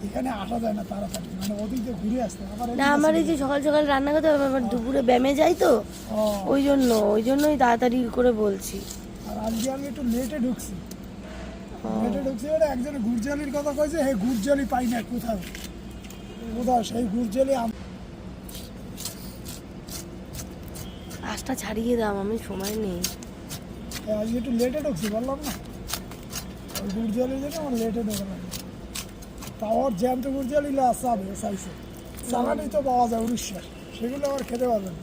এখানে আসা যায় না তাড়াতাড়ি, মানে ওদিক দিয়ে ঘুরে আসতে আবার। না আমার এই যে সকাল সকাল রান্না করতে হবে, আবার দুপুরে ব্যায়ামে যাই তো, ওই জন্যই তাড়াতাড়ি করে বলছি। আর আজকে আমি একটু লেটে ঢুকছি ওটা একজনে গুড়জালির কথা কয়েছে, হে গুড়জালি পাই না কোথাও সেই গুড়জালি আশটা ছাড়িয়ে দাম, আমি সময় নেই। আজকে একটু লেটে ঢুকছি বললাম না, ওই গুড়জালির জন্য আমার লেটে ঢোকা লাগে। তাও ওর জ্যান্ত গুড়জালি চাবে চাইছে, চালানি তো পাওয়া যায় উড়িষ্যার, সেগুলো আবার খেতে পারবে না।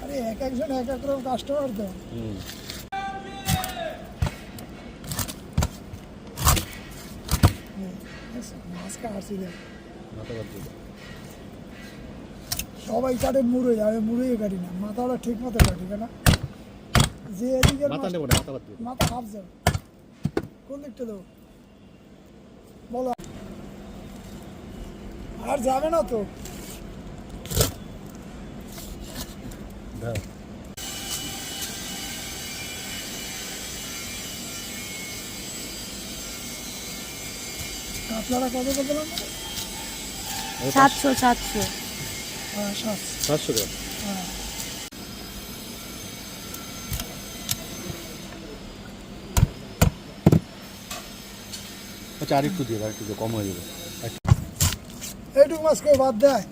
আরে এক একজন এক এক রকম কাস্টমার তো। মাছ কাটছি দেখ, সবাই কাটে মুড়ে যাবে, মুড়েই কাটি না, মাথাটা ঠিক মতো কাটি না, যে এদিকে মাথা হাফ যাবে। কোন দিকটা দেবো বলো, আর যাবে না তো। কাতলাটা কত করে দিলাম? 700 হ্যাঁ 700 গ্রাম। হ্যাঁ আচ্ছা, আরেকটু দিয়ে কম হয়ে যাবে। এইটুকু মাছ কেউ বাদ দেয়?